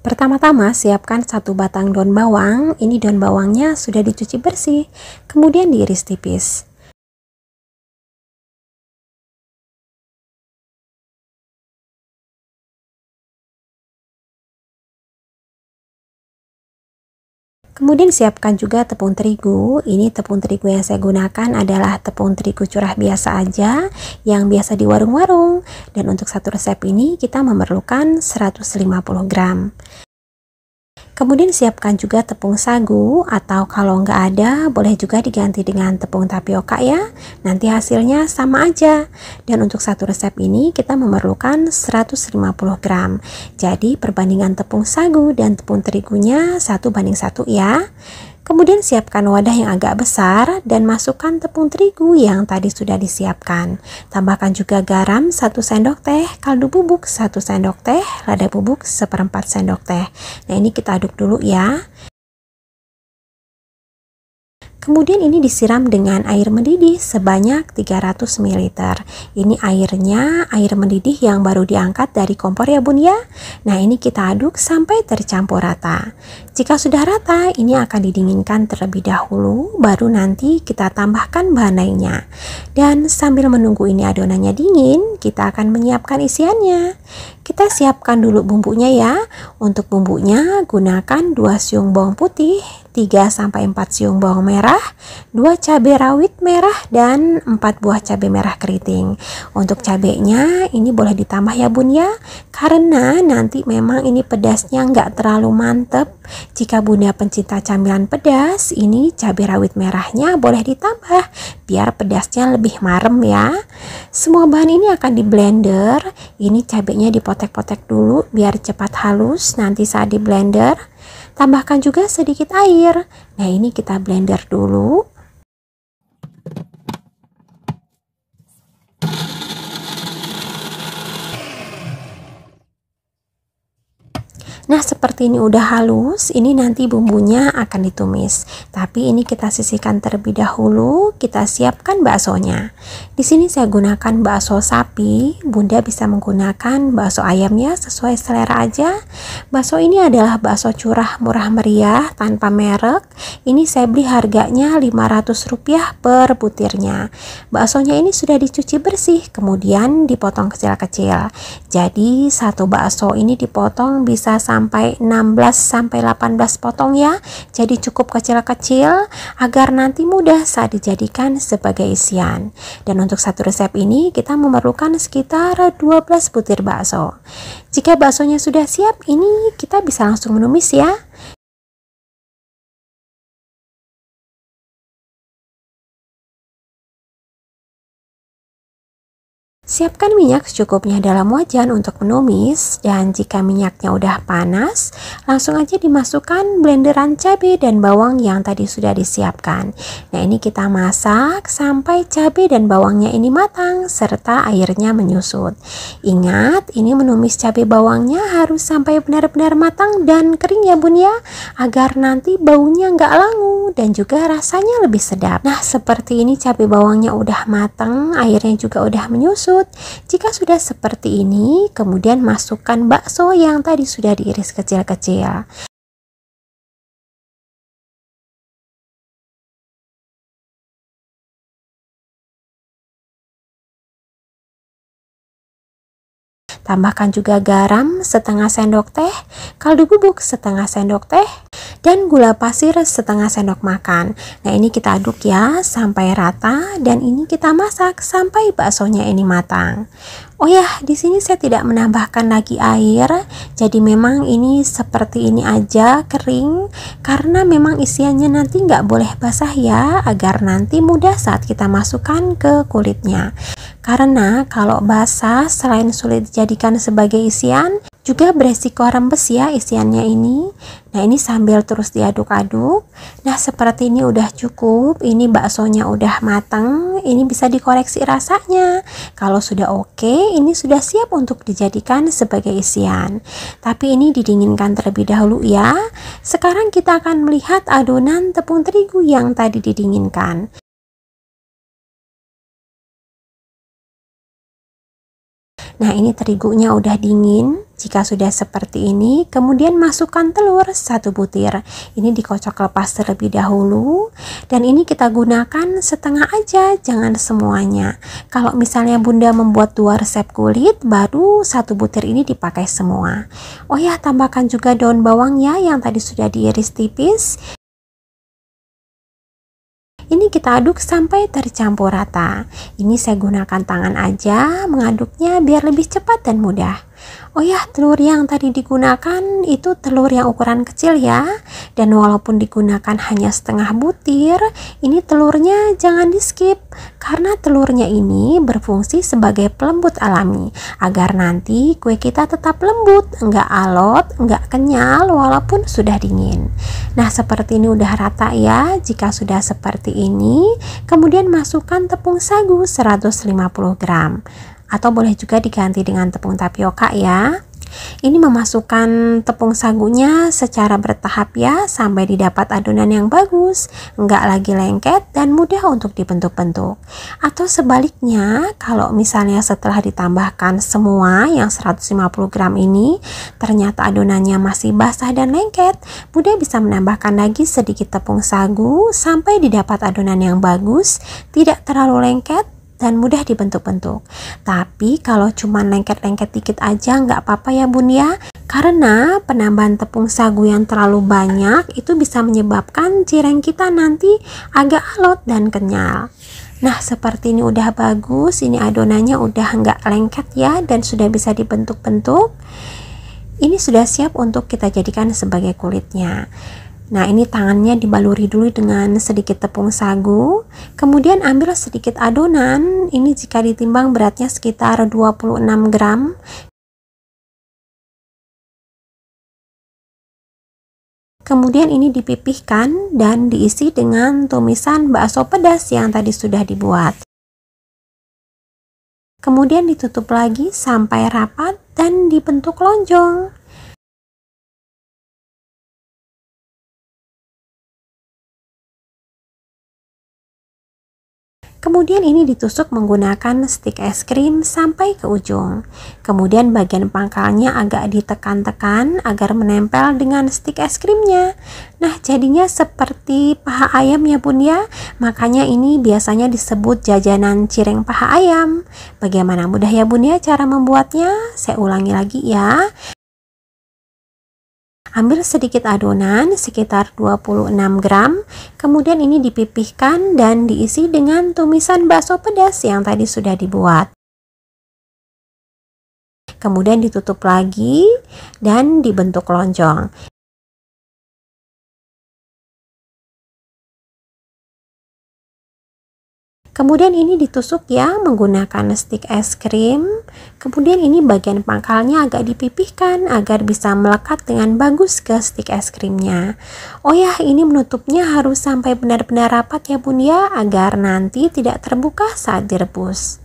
Pertama-tama siapkan 1 batang daun bawang. Ini daun bawangnya sudah dicuci bersih, kemudian diiris tipis. Kemudian siapkan juga tepung terigu. Ini tepung terigu yang saya gunakan adalah tepung terigu curah biasa aja, yang biasa di warung-warung. Dan untuk satu resep ini kita memerlukan 150 gram. Kemudian siapkan juga tepung sagu, atau kalau nggak ada boleh juga diganti dengan tepung tapioka ya. Nanti hasilnya sama aja. Dan untuk satu resep ini kita memerlukan 150 gram. Jadi perbandingan tepung sagu dan tepung terigunya 1:1 ya. Kemudian siapkan wadah yang agak besar dan masukkan tepung terigu yang tadi sudah disiapkan. Tambahkan juga garam 1 sendok teh, kaldu bubuk 1 sendok teh, lada bubuk 1/4 sendok teh. Nah, ini kita aduk dulu ya. Kemudian ini disiram dengan air mendidih sebanyak 300 ml. Ini airnya air mendidih yang baru diangkat dari kompor ya bun ya. Nah, ini kita aduk sampai tercampur rata. Jika sudah rata, ini akan didinginkan terlebih dahulu, baru nanti kita tambahkan bahan lainnya. Dan sambil menunggu ini adonannya dingin, kita akan menyiapkan isiannya. Kita siapkan dulu bumbunya ya. Untuk bumbunya gunakan 2 siung bawang putih, 3-4 siung bawang merah, 2 cabai rawit merah, dan 4 buah cabai merah keriting. Untuk cabainya ini boleh ditambah ya bun ya, karena nanti memang ini pedasnya nggak terlalu mantep. Jika bunda pencinta camilan pedas, ini cabai rawit merahnya boleh ditambah biar pedasnya lebih marem ya. Semua bahan ini akan di blender. Ini cabainya dipotek-potek dulu biar cepat halus nanti saat di blender. Tambahkan juga sedikit air. Nah, ini kita blender dulu. Nah, seperti ini udah halus, ini nanti bumbunya akan ditumis. Tapi ini kita sisihkan terlebih dahulu, kita siapkan baksonya. Di sini saya gunakan bakso sapi, bunda bisa menggunakan bakso ayam ya, sesuai selera aja. Bakso ini adalah bakso curah murah meriah, tanpa merek. Ini saya beli harganya Rp500 per butirnya. Baksonya ini sudah dicuci bersih, kemudian dipotong kecil-kecil. Jadi satu bakso ini dipotong bisa sampai 16-18 potong ya. Jadi cukup kecil-kecil agar nanti mudah saat dijadikan sebagai isian. Dan untuk satu resep ini kita memerlukan sekitar 12 butir bakso. Jika baksonya sudah siap, ini kita bisa langsung menumis ya. Siapkan minyak secukupnya dalam wajan untuk menumis, dan jika minyaknya udah panas, langsung aja dimasukkan blenderan cabai dan bawang yang tadi sudah disiapkan. Nah, ini kita masak sampai cabai dan bawangnya ini matang serta airnya menyusut. Ingat, ini menumis cabai bawangnya harus sampai benar-benar matang dan kering ya bun ya, agar nanti baunya nggak langu dan juga rasanya lebih sedap. Nah, seperti ini cabai bawangnya udah matang, airnya juga udah menyusut. Jika sudah seperti ini, kemudian masukkan bakso yang tadi sudah diiris kecil-kecil. Tambahkan juga garam setengah sendok teh, kaldu bubuk setengah sendok teh, dan gula pasir setengah sendok makan. Nah, ini kita aduk ya sampai rata, dan ini kita masak sampai baksonya ini matang. Oh ya, di sini saya tidak menambahkan lagi air, jadi memang ini seperti ini aja kering, karena memang isiannya nanti nggak boleh basah ya, agar nanti mudah saat kita masukkan ke kulitnya. Karena kalau basah, selain sulit dijadikan sebagai isian, juga beresiko rembes ya isiannya ini. Nah, ini sambil terus diaduk-aduk. Nah, seperti ini udah cukup. Ini baksonya udah matang. Ini bisa dikoreksi rasanya. Kalau sudah oke, ini sudah siap untuk dijadikan sebagai isian. Tapi ini didinginkan terlebih dahulu ya. Sekarang kita akan melihat adonan tepung terigu yang tadi didinginkan. Nah, ini terigunya udah dingin. Jika sudah seperti ini, kemudian masukkan telur 1 butir. Ini dikocok lepas terlebih dahulu. Dan ini kita gunakan setengah aja, jangan semuanya. Kalau misalnya Bunda membuat 2 resep kulit, baru 1 butir ini dipakai semua. Oh ya, tambahkan juga daun bawang ya, yang tadi sudah diiris tipis. Ini kita aduk sampai tercampur rata. Ini saya gunakan tangan aja mengaduknya biar lebih cepat dan mudah. Oh ya, telur yang tadi digunakan itu telur yang ukuran kecil ya. Dan walaupun digunakan hanya setengah butir, ini telurnya jangan di skip. Karena telurnya ini berfungsi sebagai pelembut alami. Agar nanti kue kita tetap lembut, enggak alot, enggak kenyal walaupun sudah dingin. Nah, seperti ini udah rata ya. Jika sudah seperti ini, kemudian masukkan tepung sagu 150 gram. Atau boleh juga diganti dengan tepung tapioka ya. Ini memasukkan tepung sagunya secara bertahap ya, sampai didapat adonan yang bagus, enggak lagi lengket dan mudah untuk dibentuk-bentuk. Atau sebaliknya, kalau misalnya setelah ditambahkan semua yang 150 gram ini ternyata adonannya masih basah dan lengket, Bunda bisa menambahkan lagi sedikit tepung sagu sampai didapat adonan yang bagus, tidak terlalu lengket dan mudah dibentuk-bentuk. Tapi kalau cuma lengket-lengket dikit aja nggak apa-apa ya Bun ya, karena penambahan tepung sagu yang terlalu banyak itu bisa menyebabkan cireng kita nanti agak alot dan kenyal. Nah, seperti ini udah bagus, ini adonannya udah nggak lengket ya dan sudah bisa dibentuk-bentuk. Ini sudah siap untuk kita jadikan sebagai kulitnya. Nah, ini tangannya dibaluri dulu dengan sedikit tepung sagu, kemudian ambil sedikit adonan. Ini jika ditimbang beratnya sekitar 26 gram. Kemudian ini dipipihkan dan diisi dengan tumisan bakso pedas yang tadi sudah dibuat. Kemudian ditutup lagi sampai rapat dan dibentuk lonjong. Kemudian ini ditusuk menggunakan stik es krim sampai ke ujung. Kemudian bagian pangkalnya agak ditekan-tekan agar menempel dengan stik es krimnya. Nah, jadinya seperti paha ayam ya Bun ya. Makanya ini biasanya disebut jajanan cireng paha ayam. Bagaimana mudah ya Bun ya cara membuatnya? Saya ulangi lagi ya. Ambil sedikit adonan sekitar 26 gram, kemudian ini dipipihkan dan diisi dengan tumisan bakso pedas yang tadi sudah dibuat. Kemudian ditutup lagi dan dibentuk lonjong. Kemudian ini ditusuk ya menggunakan stik es krim. Kemudian ini bagian pangkalnya agak dipipihkan agar bisa melekat dengan bagus ke stik es krimnya. Oh ya, ini menutupnya harus sampai benar-benar rapat ya Bun ya, agar nanti tidak terbuka saat direbus.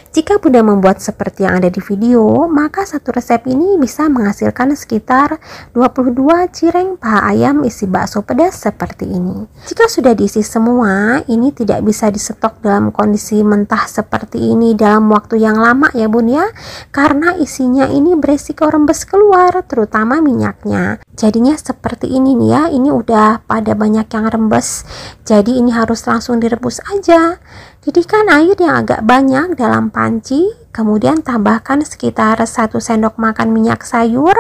Jika Bunda membuat seperti yang ada di video, maka satu resep ini bisa menghasilkan sekitar 22 cireng paha ayam isi bakso pedas seperti ini. Jika sudah diisi semua, ini tidak bisa disetok dalam kondisi mentah seperti ini dalam waktu yang lama ya Bun ya, karena isinya ini beresiko rembes keluar, terutama minyaknya. Jadinya seperti ini nih ya, ini udah pada banyak yang rembes, jadi ini harus langsung direbus aja. Didihkan air yang agak banyak dalam panci, kemudian tambahkan sekitar 1 sendok makan minyak sayur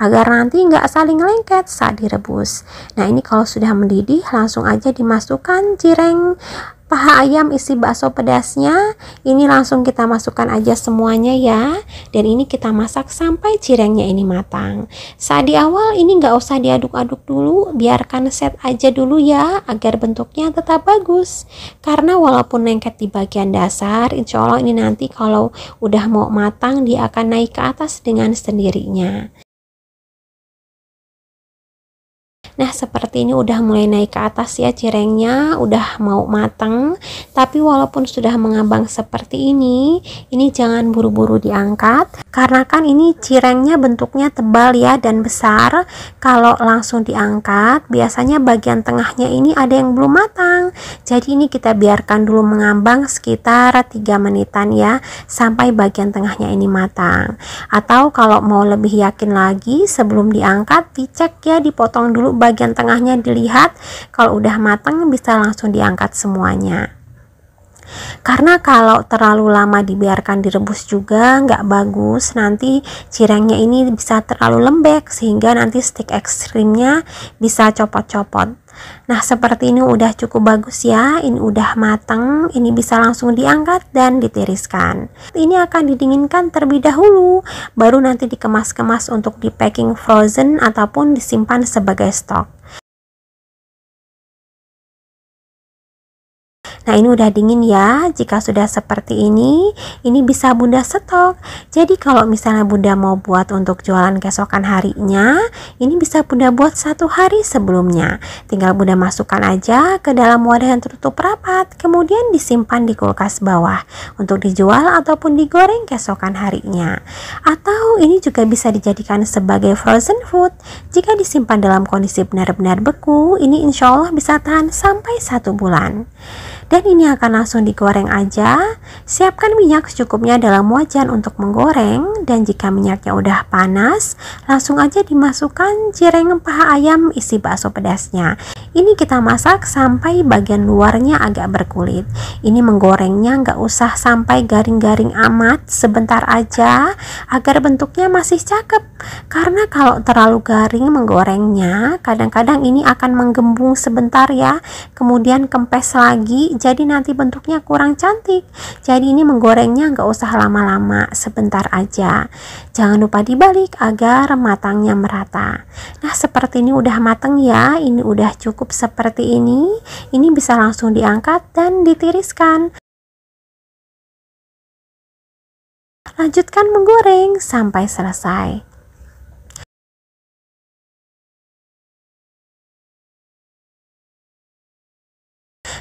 agar nanti nggak saling lengket saat direbus. Nah, ini kalau sudah mendidih langsung aja dimasukkan cireng paha ayam isi bakso pedasnya. Ini langsung kita masukkan aja semuanya ya, dan ini kita masak sampai cirengnya ini matang. Saat di awal ini nggak usah diaduk-aduk dulu, biarkan set aja dulu ya agar bentuknya tetap bagus. Karena walaupun lengket di bagian dasar, insya Allah ini nanti kalau udah mau matang dia akan naik ke atas dengan sendirinya. Nah, seperti ini udah mulai naik ke atas ya cirengnya, udah mau matang. Tapi walaupun sudah mengambang seperti ini jangan buru-buru diangkat, karena kan ini cirengnya bentuknya tebal ya dan besar. Kalau langsung diangkat biasanya bagian tengahnya ini ada yang belum matang, jadi ini kita biarkan dulu mengambang sekitar 3 menitan ya, sampai bagian tengahnya ini matang. Atau kalau mau lebih yakin lagi, sebelum diangkat dicek ya, dipotong dulu bagian tengahnya, dilihat kalau udah matang bisa langsung diangkat semuanya. Karena kalau terlalu lama dibiarkan direbus juga nggak bagus, nanti cirengnya ini bisa terlalu lembek sehingga nanti stik ekstrimnya bisa copot-copot. Nah seperti ini udah cukup bagus ya, ini udah matang, ini bisa langsung diangkat dan ditiriskan. Ini akan didinginkan terlebih dahulu, baru nanti dikemas-kemas untuk di packing frozen ataupun disimpan sebagai stok. Nah ini udah dingin ya. Jika sudah seperti ini bisa Bunda stok. Jadi kalau misalnya Bunda mau buat untuk jualan keesokan harinya, ini bisa Bunda buat 1 hari sebelumnya. Tinggal Bunda masukkan aja ke dalam wadah yang tertutup rapat, kemudian disimpan di kulkas bawah untuk dijual ataupun digoreng keesokan harinya. Atau ini juga bisa dijadikan sebagai frozen food. Jika disimpan dalam kondisi benar-benar beku, ini insya Allah bisa tahan sampai 1 bulan. Dan ini akan langsung digoreng aja. Siapkan minyak secukupnya dalam wajan untuk menggoreng, dan jika minyaknya udah panas, langsung aja dimasukkan cireng paha ayam isi bakso pedasnya. Ini kita masak sampai bagian luarnya agak berkulit. Ini menggorengnya nggak usah sampai garing-garing amat, sebentar aja agar bentuknya masih cakep. Karena kalau terlalu garing menggorengnya, kadang-kadang ini akan menggembung sebentar ya, kemudian kempes lagi, jadi nanti bentuknya kurang cantik. Jadi ini menggorengnya nggak usah lama-lama, sebentar aja. Jangan lupa dibalik agar matangnya merata. Nah seperti ini udah matang ya, ini udah cukup seperti ini. Ini bisa langsung diangkat dan ditiriskan. Lanjutkan menggoreng sampai selesai.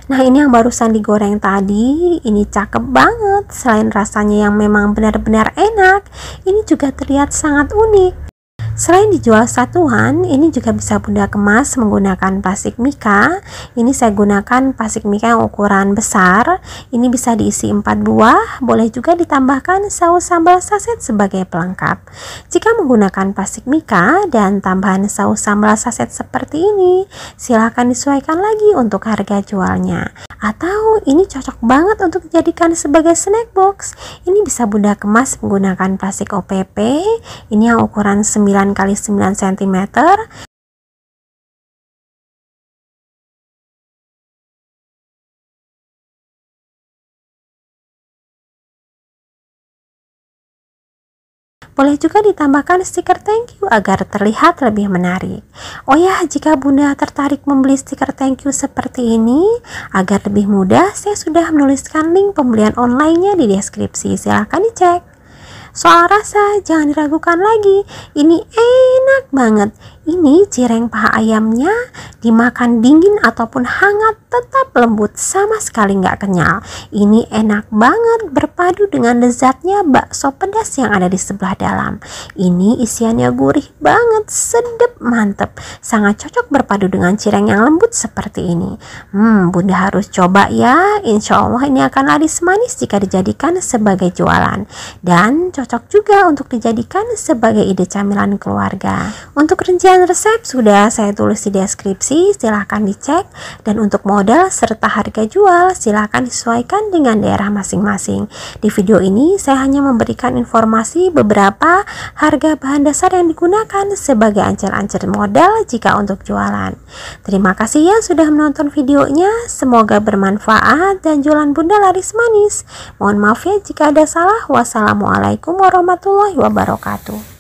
Nah ini yang barusan digoreng tadi, ini cakep banget. Selain rasanya yang memang benar-benar enak, ini juga terlihat sangat unik. Selain dijual satuan, ini juga bisa Bunda kemas menggunakan plastik mika. Ini saya gunakan plastik mika yang ukuran besar. Ini bisa diisi 4 buah, boleh juga ditambahkan saus sambal saset sebagai pelengkap. Jika menggunakan plastik mika dan tambahan saus sambal saset seperti ini, silahkan disesuaikan lagi untuk harga jualnya. Atau ini cocok banget untuk dijadikan sebagai snack box. Ini bisa Bunda kemas menggunakan plastik OPP. Ini yang ukuran 9 x 9 cm. Boleh juga ditambahkan stiker thank you agar terlihat lebih menarik. Oh ya, jika Bunda tertarik membeli stiker thank you seperti ini, agar lebih mudah, saya sudah menuliskan link pembelian online-nya di deskripsi. Silahkan dicek. Soal rasa, jangan diragukan lagi. Ini enak banget. Ini cireng paha ayamnya dimakan dingin ataupun hangat tetap lembut, sama sekali nggak kenyal. Ini enak banget berpadu dengan lezatnya bakso pedas yang ada di sebelah dalam. Ini isiannya gurih banget, sedap, mantep. Sangat cocok berpadu dengan cireng yang lembut seperti ini. Bunda harus coba ya. Insya Allah ini akan laris manis jika dijadikan sebagai jualan. Dan cocok juga untuk dijadikan sebagai ide camilan keluarga. Untuk rincian resep sudah saya tulis di deskripsi, silahkan dicek. Dan untuk modal serta harga jual silahkan disesuaikan dengan daerah masing-masing. Di video ini saya hanya memberikan informasi beberapa harga bahan dasar yang digunakan sebagai ancur-ancur modal jika untuk jualan. Terima kasih ya sudah menonton videonya, semoga bermanfaat dan jualan Bunda laris manis. Mohon maaf ya jika ada salah. Wassalamualaikum warahmatullahi wabarakatuh.